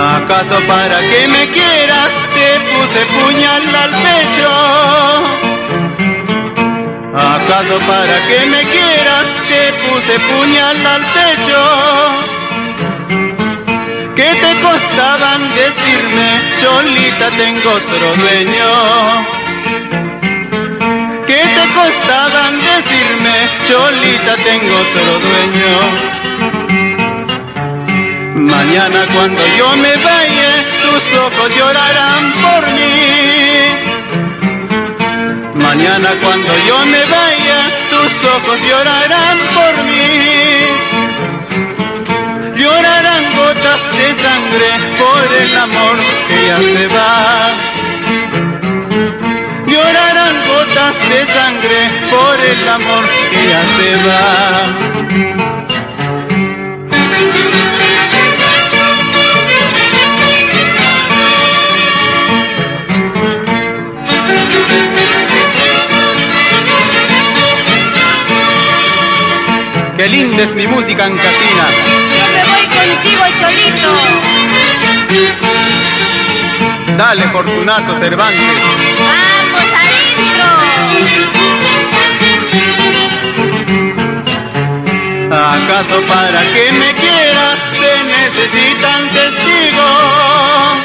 ¿Acaso para que me quieras te puse puñal al pecho? ¿Acaso para que me quieras te puse puñal al pecho? ¿Qué te costaban decirme, Cholita, tengo otro dueño? ¿Qué te costaban decirme, Cholita, tengo otro dueño? Mañana cuando yo me vaya, tus ojos llorarán por mí. Mañana cuando yo me vaya, tus ojos llorarán por mí. Llorarán gotas de sangre por el amor que ya se va. Llorarán gotas de sangre por el amor que ya se va. Qué linda es mi música en Catina. Yo me voy contigo, Cholito. Dale, Fortunato Cervantes. ¡Vamos adentro! ¿Acaso para que me quieras se necesitan testigos?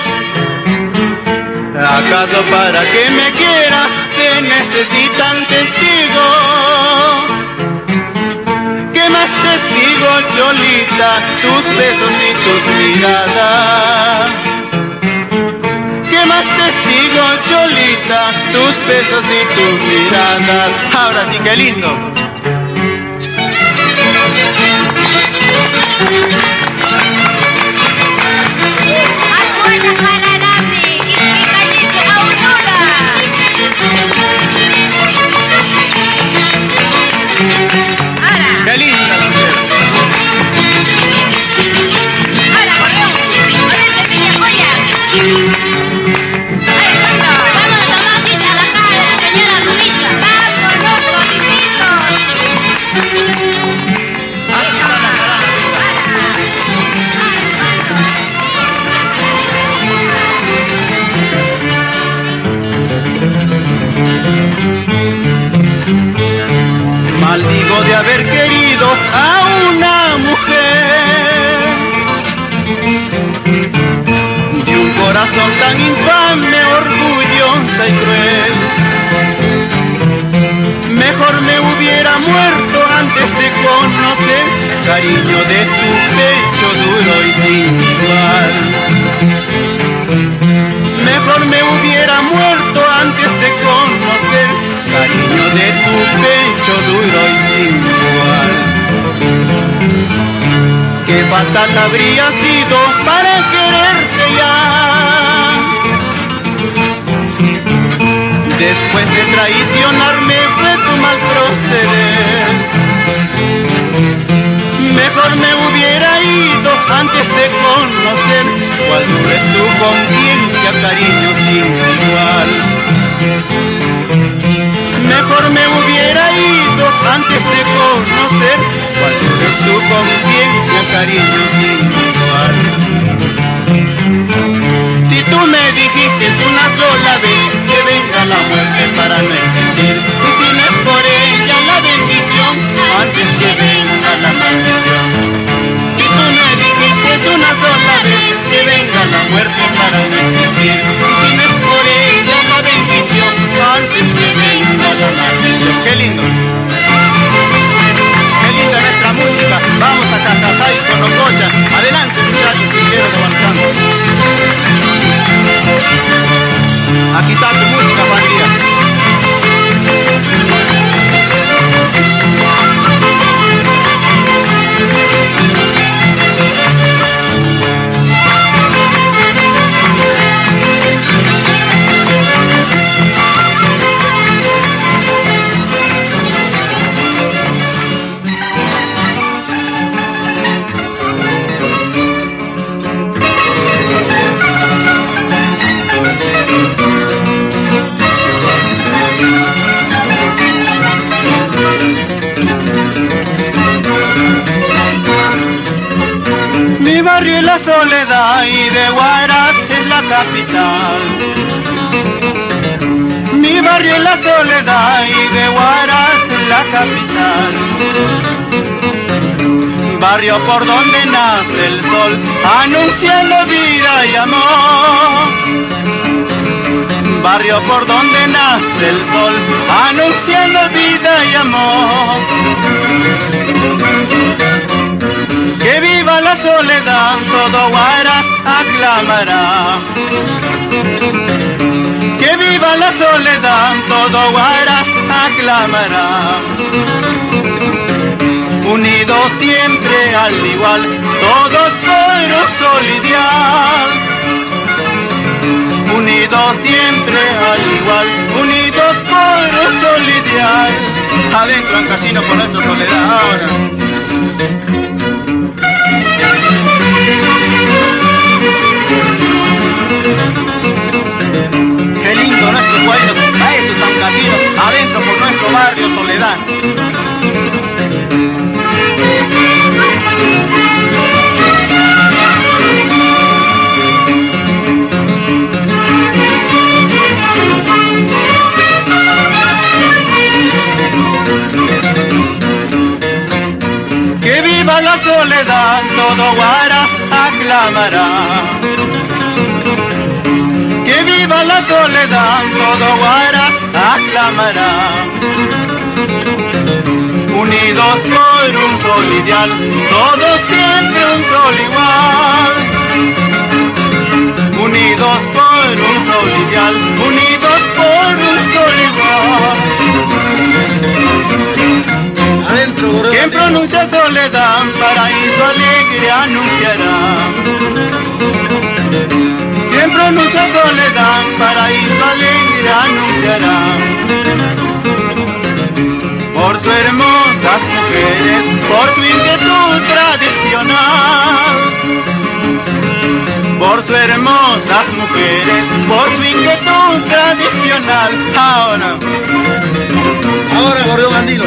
¿Acaso para que me quieras se necesitan testigos? ¿Qué más testigos, Cholita? Tus besos y tus miradas. ¿Qué más testigos, Cholita? Tus besos y tus miradas. Ahora sí, qué lindo. ¡Qué linda! ¡Ahora, corrió! ¡Ponete, niña joya! ¡Ay, cuando! ¡Vamos a tomar cita a la casa de la señora Rubita! ¡Vamos, loco, hijitos! Maldigo de haber querido a una mujer de un corazón tan infame, orgullosa y cruel. Mejor me hubiera muerto antes de conocer cariño de tu pecho duro y sin igual. Mejor me hubiera muerto antes de conocer cariño de tu pecho duro y sin igual. Qué fatal habría sido para quererte ya, después de traicionarme fue tu mal proceder. Mejor me hubiera ido antes de conocer cuál duro es tu conciencia, cariño sin igual. Mejor me hubiera ido antes de conocer cuál es tu conciencia, cariño sin igual. Si tú me dijiste una sola vez que venga la muerte para no existir, y tienes por ella la bendición antes que venga la maldición. Si tú me dijiste una sola vez que venga la muerte para no existir, y tienes por ella la bendición antes que venga la maldición. ¡Qué lindo! ¡Qué linda nuestra música! Vamos a Casasay con Ococha. Adelante, muchachos, quiero avanzando. Aquí está tu música, María. y de Huaraz es la capital. Mi barrio es la Soledad y de Huaraz es la capital. Barrio por donde nace el sol, anunciando vida y amor. Barrio por donde nace el sol, anunciando vida y amor. Que viva la Soledad, todo Huaraz aclamará. Que viva la Soledad, todo Huaraz aclamará. Unidos siempre al igual, todos por un sol ideal. Unidos siempre al igual, unidos por un sol ideal. Adentro en casino por nuestra Soledad ahora. Qué lindo nuestros pueblos, a estos San Casinos, adentro por nuestro barrio Soledad. Que viva la Soledad, todo Huaraz aclamará. Que viva la Soledad, todo Huaraz aclamará. Unidos por un sol ideal, todos siempre un sol igual. Unidos por un sol ideal, unidos por un sol igual. Adentro, quien pronuncia Soledad, paraíso alegre anunciará. Quien pronuncia Soledad, paraíso alegre anunciará. Por sus hermosas mujeres, por su inquietud tradicional. Por sus hermosas mujeres, por su inquietud tradicional. Ahora Gorrión Andino.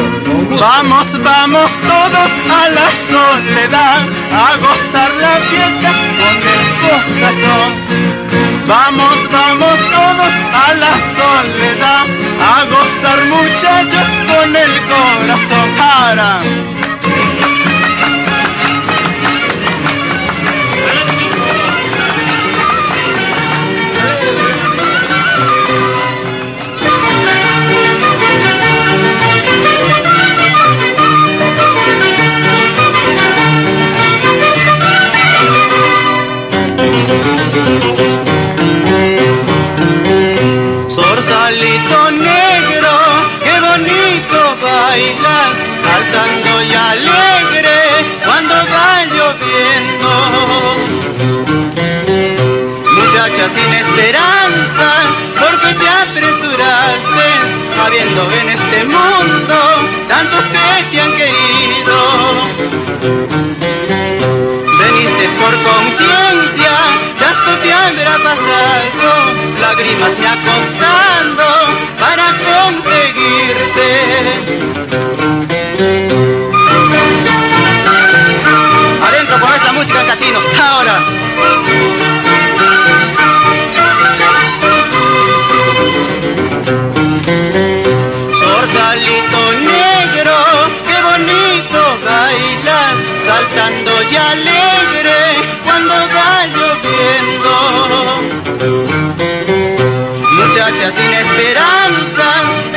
Vamos, vamos todos a la Soledad, a gozar la fiesta con el corazón. Vamos, vamos todos a la Soledad, a gozar muchachos con el corazón. Ahora. Zorsalito negro, qué bonito bailas, saltando y alegre cuando va lloviendo. Muchacha sin esperanzas, porque te apresuraste, habiendo en este mundo tantos que te han querido. Veniste por conciencia, chasco te habrá pasado, lágrimas me ha costado para conseguirte. Adentro con esta música en casino, ahora. Zorsalito negro, qué bonito bailas, saltando y alegre cuando va lloviendo. Muchacha sin esperanza,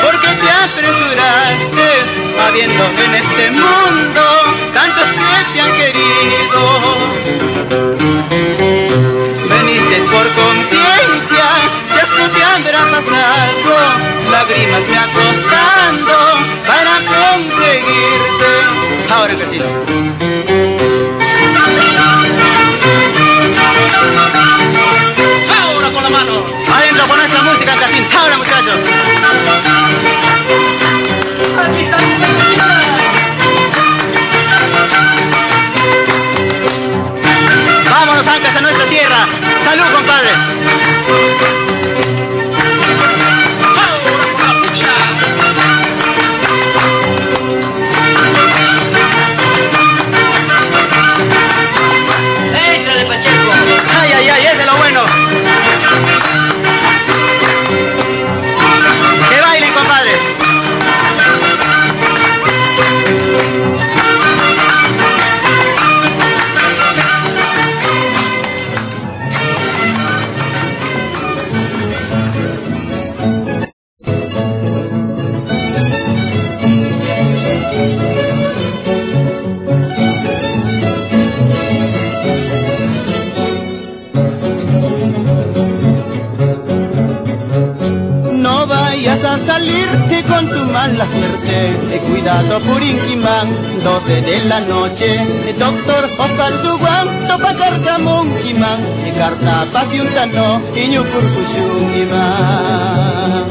porque te apresuraste, habiendo en este mundo tantos que te han querido. Veniste por conciencia, chasco te habrá pasado, lágrimas me ha costado para conseguirte. Ahora que sí. Ahora con la mano. Adentro con nuestra música en casino. Ahora muchachos. Vámonos ancas a nuestra tierra. Salud, compadre. Ahora con la pucha. Ay, ay, ese es lo bueno. Que bailen, compadre. A salir con tu mala suerte, cuidado Purinquimán, 12 de la noche, doctor Osvaldo Guam, topa Carcamonquimán, carta pasiuntano, iñucurcushunquimán.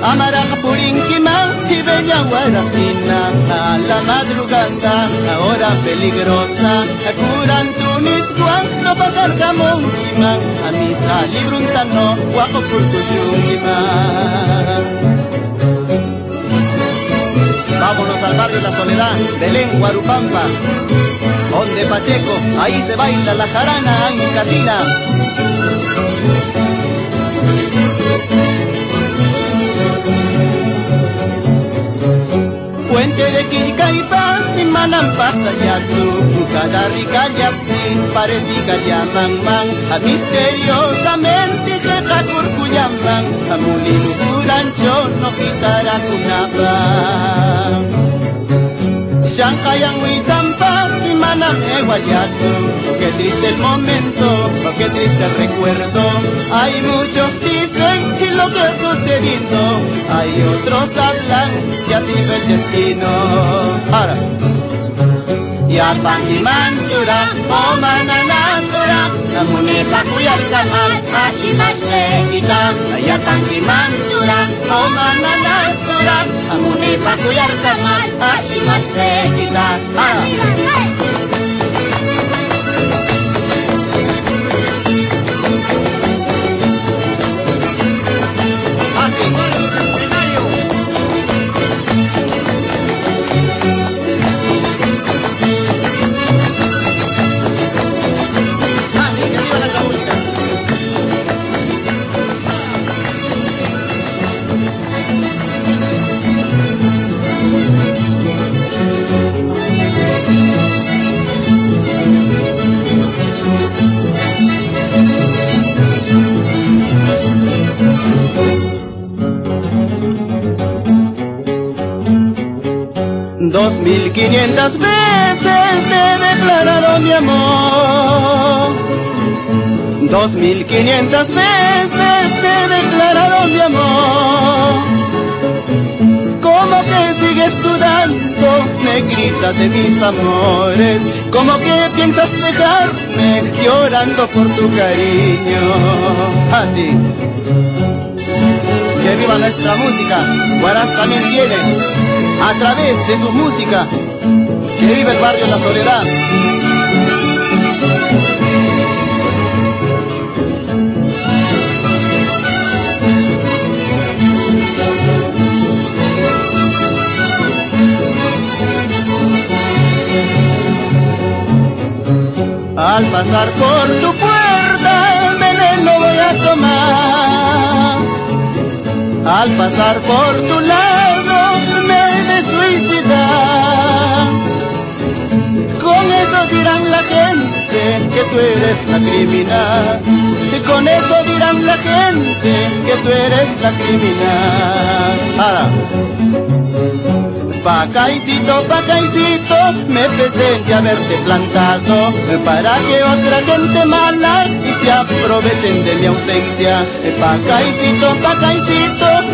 Amaraca Purinquimán y bella guaracina, a la madrugada, ahora peligrosa, curan tunis guan, topa Carcamonquimán, amista libruntano, guapo curcushunquimán. Vámonos al barrio La Soledad, Belén, Guarupampa, donde Pacheco, ahí se baila la jarana en Casina. Puente de Quilcaipa, mi Manampasa Yatu, Cadarrica Yapti, Parecika Yamanman, a misteriosamente Jecacurcuyaman, a Mulinu Curancho, no quitará Cunapa. Shankayan Huitampa, mi Manam Eguayatu, qué triste el momento, qué triste el recuerdo. Hay muchos dicen que lo que ha sucedido, hay otros hablan que así fue el destino. Ahora. Yapan Mansura, o Mananasura, Namune Pakuyakaman, Ashimashtekita. Yapan Mansura, o Mananasura, Namune Pakuyakaman, Ashimashtekita. Dos 1500 veces te he declarado mi amor. 2500 veces te he declarado mi amor. ¿Cómo que sigues dudando? Me gritas de mis amores. ¿Cómo que piensas dejarme llorando por tu cariño? Así. Que viva nuestra música. Guaraz también tiene, a través de su música, que vive el barrio La Soledad. Al pasar por tu puerta el veneno voy a tomar. Al pasar por tu lado me he de suicidar. Con eso dirán la gente que tú eres la criminal. Y con eso dirán la gente que tú eres la criminal. Ahora. Pacaicito, me presente haberte plantado para que otra gente mala y se aprovechen de mi ausencia. Pacaicito,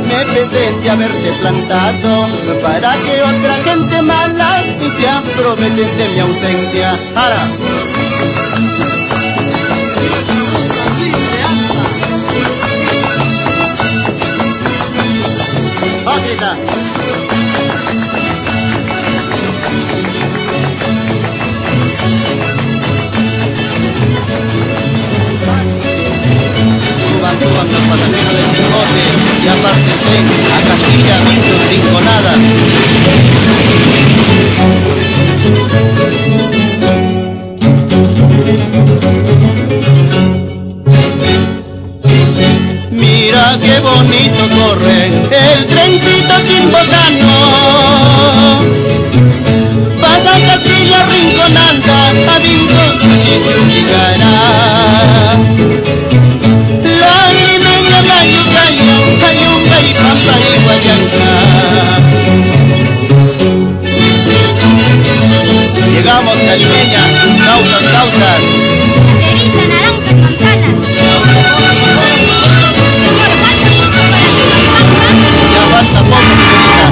me presente haberte plantado para que otra gente mala y se aprovechen de mi ausencia. Ahora. Hipócrita. Suban los pasajeros de Chimbote, ya parte el tren a Castilla, Vinchos, Rinconada. qué bonito corre el trencito chimbotano. Pasa Castilla rinconanda, avinzo su chichuquicara. La limeña, la yucaya, cayunga y pampa y guayanca. Llegamos, caribeña, causas, causas. Cerita, naranjas, manzanas. Señor, ¿falta poco para que nos pasa? Ya falta poco, señorita.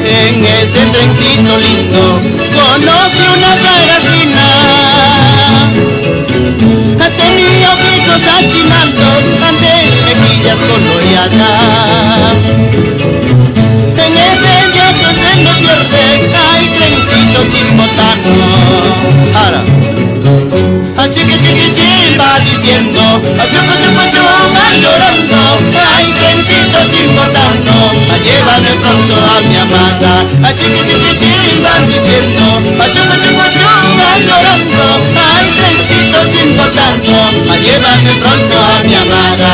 En este trencito lindo conoce una caracina. Tenía ojitos achinando ante mejillas coloreadas. En este viaje se me pierde, hay trencito chimbotano. Ahora, a chiqui chiqui chimba diciendo, a chucu chucu chumba llorando, hay trencito chimbotano, a llévame pronto a mi amada. A chiqui chiqui chimba diciendo, a chucu chucu chumba llorando, hay trencito chimbotano, a llévame pronto a mi amada.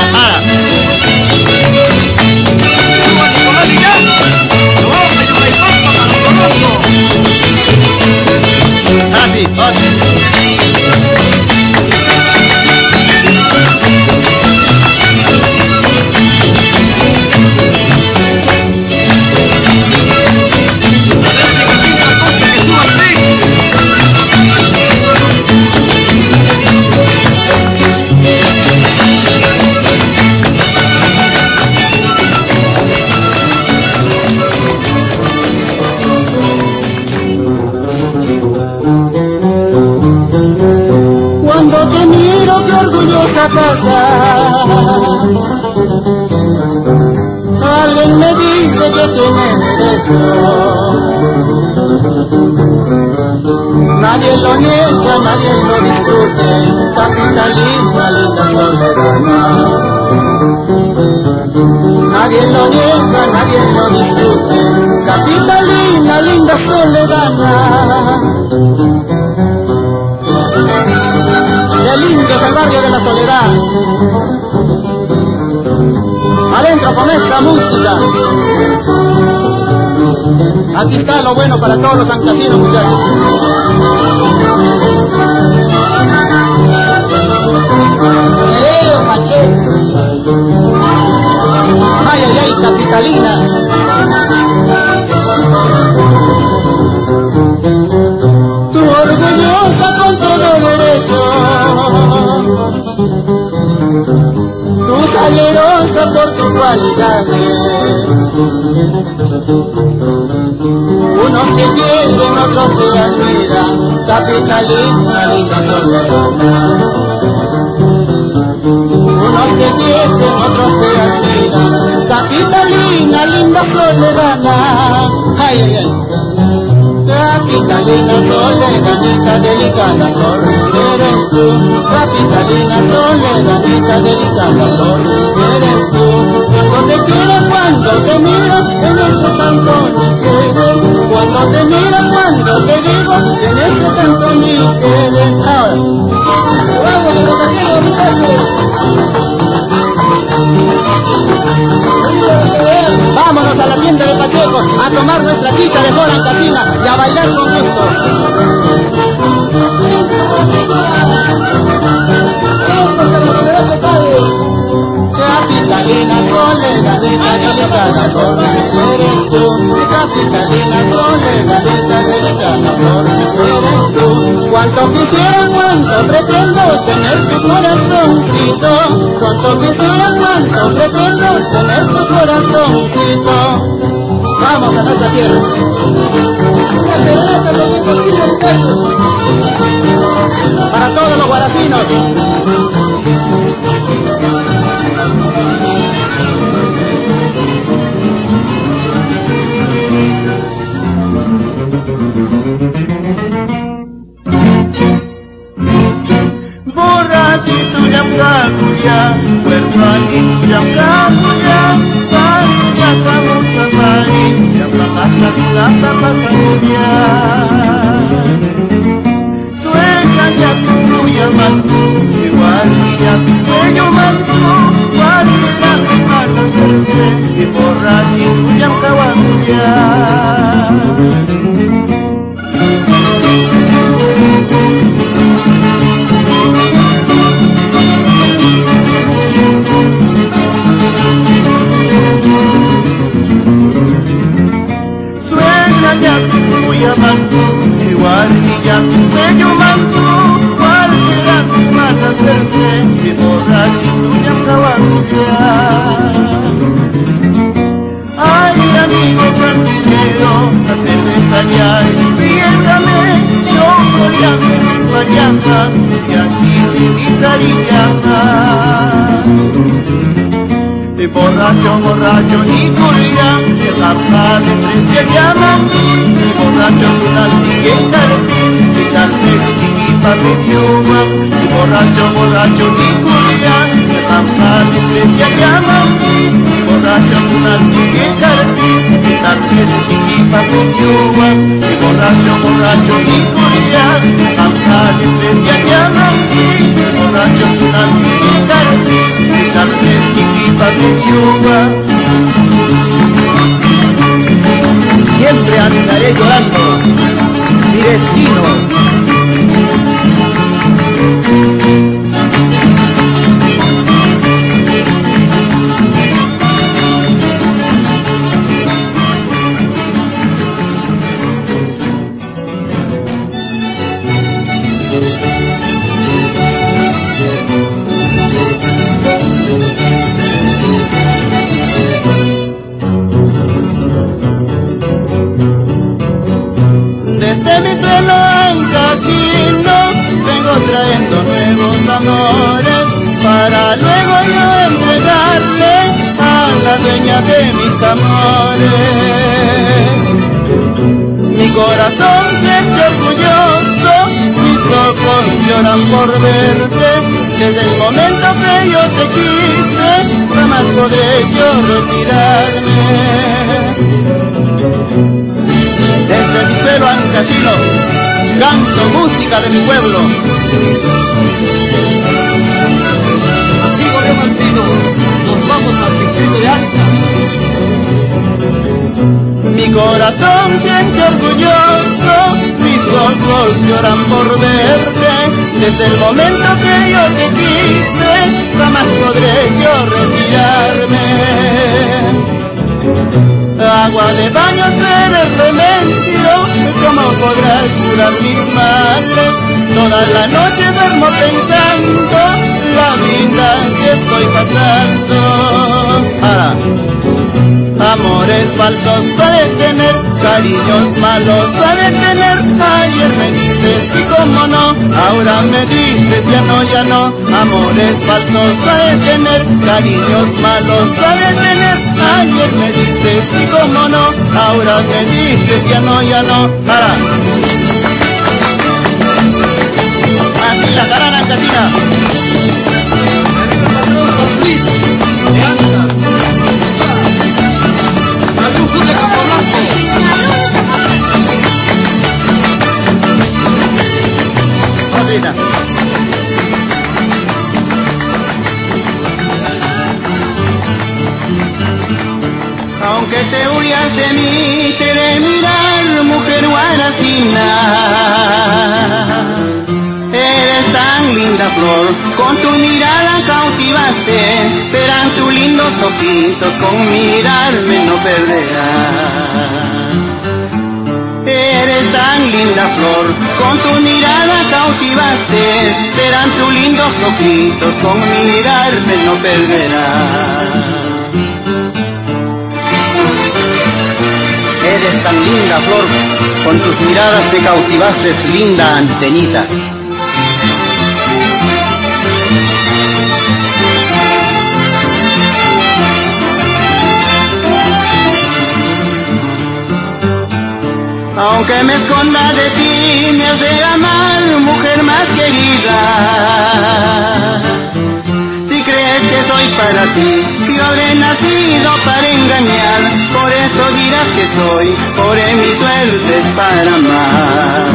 Así, otro. Cuando te miro, qué orgullosa pasa. Alguien me dice que tiene derecho. Nadie lo niega, nadie lo discute. Capitalista, linda soberana. Nadie lo niega, nadie lo discute. Capitalina, linda soberana. Qué lindo es el barrio de la Soledad. Adentro con esta música. Aquí está lo bueno para todos los sancasinos, muchachos. Ay, ay, ay, capitalina. Tu orgullosa con todo derecho. Tu salerosa por tus cualidades. Unos te quieren, otros te admiran. Capitalina, linda soberana. Unos te quieren, otros te admiran. Capitalina, linda soberana. Ay, ay, ay. Capitalina, soledanita, delicada flor, eres tú. Capitalina, soledanita, delicada flor, eres tú. Cuando te quiero, cuando te miro, en ese cantón quedé. Cuando te miro, cuando te digo, en ese cantón quedé. Ahora, vamos a los amigos, muchachos. Vámonos a la tienda de Pacheco a tomar nuestra chicha de Joran Casina y a bailar con gusto. Capitalina, soledadita, delicada flor, eres tú. Capitalina, soledadita, delicada flor, eres tú. Cuanto quisiera, cuanto pretendo tener tu corazoncito. Cuanto quisiera, cuanto pretendo tener tu corazoncito. Vamos a nuestra tierra. Para todos los guaracinos. Borrachito yamkakuya, huerfanito yamkakuya, pasuya kamusamari, yamlakasta kulata pasakuya. piscuya mantu, igual ya piscueño mantu, cualquiera me mata suerte, y borrachito ya cabacuya. Ya piscuya mantu, igual ya piscueño mantu, cualquiera me mata suerte, y borrachito ya cabacuya. Ay, amigo cantinero, la cerveza ya enfriégame, yo coleame mi payama, y aquí mi guitarrillama. Y borracho, borracho, ni curia, que la padre se llama. Y borracho, con altique y carpis, y carpis, y papi piuma. Y borracho, borracho, ni curia, que la padre se llama. Y borracho, con altique y carpis, y carpis, y papi piuma. Y borracho, borracho, ni curia, que la padre se llama. Y borracho, con altique y carpis, y carpis, y papi piuma. Siempre andaré llorando mi destino. Desde mi suelo ancachino vengo trayendo nuevos amores para luego yo entregarle a la dueña de mis amores. Mi corazón siente orgulloso, mis ojos lloran por verte. Desde el momento que yo te quise, jamás podré yo retirarme. Desde mi suelo ancachino canto música de mi pueblo. Sigo Diamantino, nos vamos al distrito de Alta. Mi corazón siente orgulloso, mis ojos lloran por verte. Desde el momento que yo te quise, jamás podré yo retirarme. Agua de baño eres remedio, ¿cómo podrás curar mis males? Toda la noche duermo pensando la vida que estoy pasando. Amores falsos puedes tener, cariños malos puedes tener. Ayer me dices sí, cómo no, ahora me dices ya no, ya no. Amores falsos puedes tener, cariños malos puedes tener. Ayer me dices sí, cómo no, ahora me dices ya no, ya no. Así la carana casina. Aunque te huyas de mí, te de mirar, mujer guaracina. Eres tan linda flor, con tu mirada cautivaste. Serán tus lindos ojitos, con mirarme no perderás. Eres tan linda flor, con tu mirada cautivaste. Serán tus lindos ojitos, con mirarme no perderás. Eres tan linda flor, con tus miradas me cautivaste, linda antenita. Aunque me esconda de ti, me has de amar, mujer más querida. Si crees que soy para ti, si habré nacido para engañar, por eso dirás que soy, por mi suerte es para amar.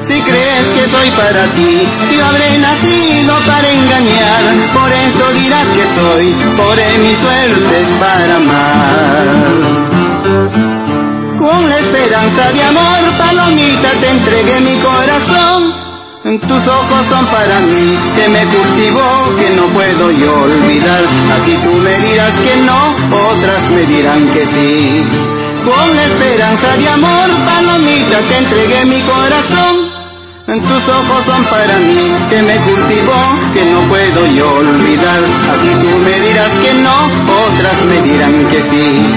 Si crees que para ti, si yo habré nacido para engañar, por eso dirás que soy, pobre mi suerte es para amar. Con la esperanza de amor, palomita, te entregué mi corazón. Tus ojos son para mí, que me cultivó, que no puedo yo olvidar. Así tú me dirás que no, otras me dirán que sí. Con la esperanza de amor, palomita, te entregué mi corazón. Tus ojos son para mí, que me cultivó, que no puedo yo olvidar. Así tú me dirás que no, otras me dirán que sí.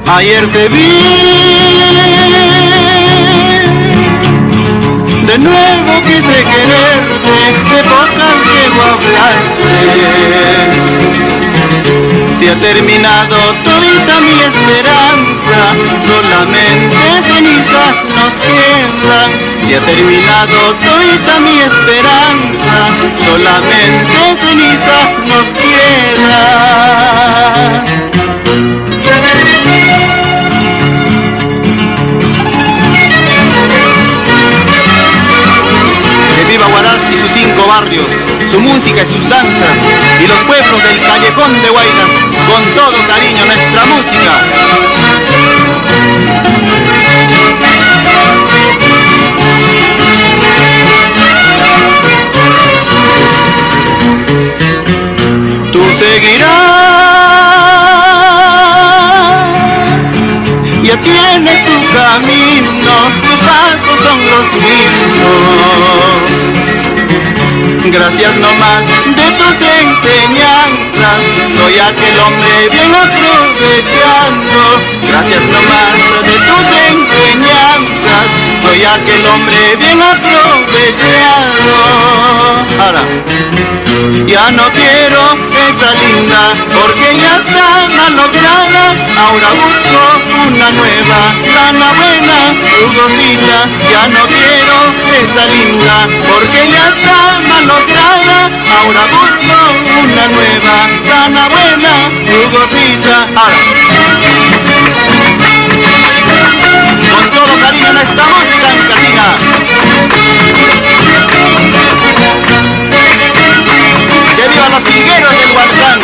Ayer te vi, de nuevo quise quererte, de pocas llego a hablarte. Si ha terminado todita mi esperanza, solamente cenizas nos quedan. Si ha terminado todita mi esperanza, solamente cenizas nos quedan. Y sus 5 barrios, su música y sus danzas, y los pueblos del callejón de Huaylas, con todo cariño nuestra música. Tú seguirás, ya tienes tu camino, tus pasos son los mismos. Gracias nomás de tus enseñanzas, soy aquel hombre bien aprovechando. Gracias nomás de tus enseñanzas, soy aquel hombre bien aprovechado. Ahora, ya no quiero esa linda, porque ya está malograda. Ahora busco una nueva, sana buena, tu gordita. Ya no quiero esa linda, porque ya está malograda. Ahora busco una nueva, sana buena, tu gordita. Ahora, con todo cariño en esta música en casina. ¡Que vivan los higueros del Hualcán!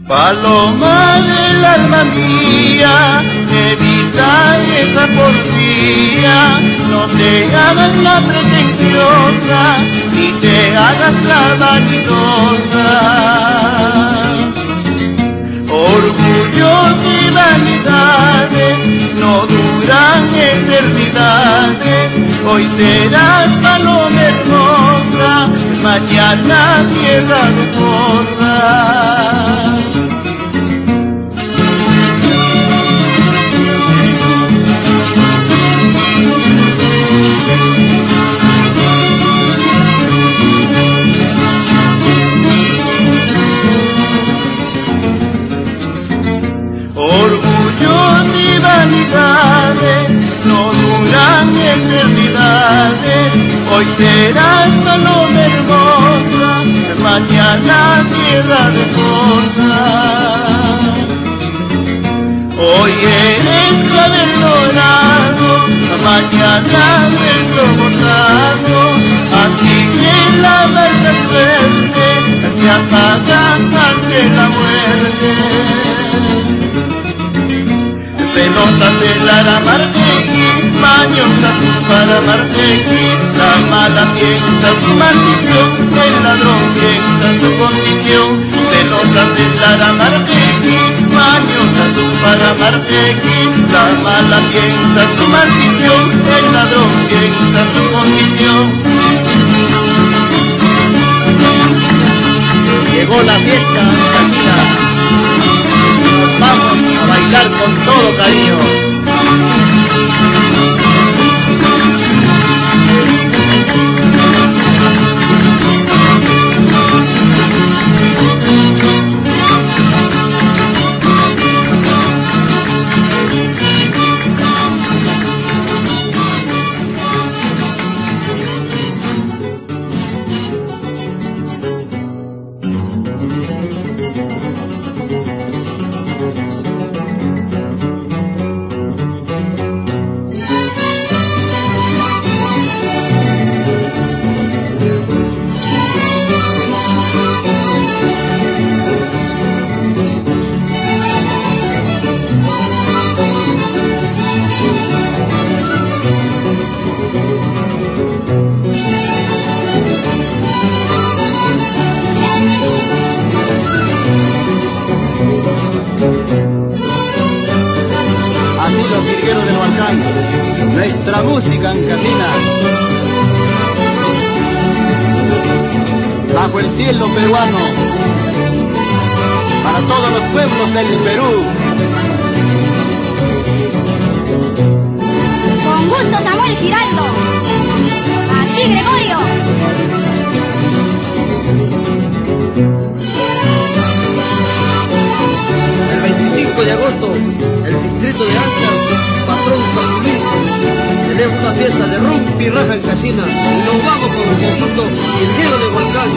Paloma del alma mía, evita esa porfía, no te hagas la pretenciosa, ni te hagas la vanidosa. Orgullos y vanidades no duran eternidades, hoy serás paloma hermosa, mañana tierra hermosa. Orgullos y vanidades no duran eternidades, hoy serás paloma hermosa, mañana tierra hermosa. Hoy eres clavel dorado, mañana nuestro bordado, así que la mala suerte se apaga ante la muerte. Se nos celosa celara Martequi, mañosa tú para Martequi, la mala piensa su maldición, el ladrón piensa su condición. Celosa celara Martequi, mañosa tú para Martequi, la mala piensa su maldición, el ladrón piensa su condición. Llegó la fiesta, Casina. Nos vamos a bailar con todo cariño. Nuestra música en Casina, bajo el cielo peruano, para todos los pueblos del Perú. Con gusto, Samuel Giraldo. Así, Gregorio. El 25 de agosto, el distrito de Áncar, patrón San Luis, celebra una fiesta de rumpi raja en Casina, y nos vamos con el poquito y el hielo de Huancán.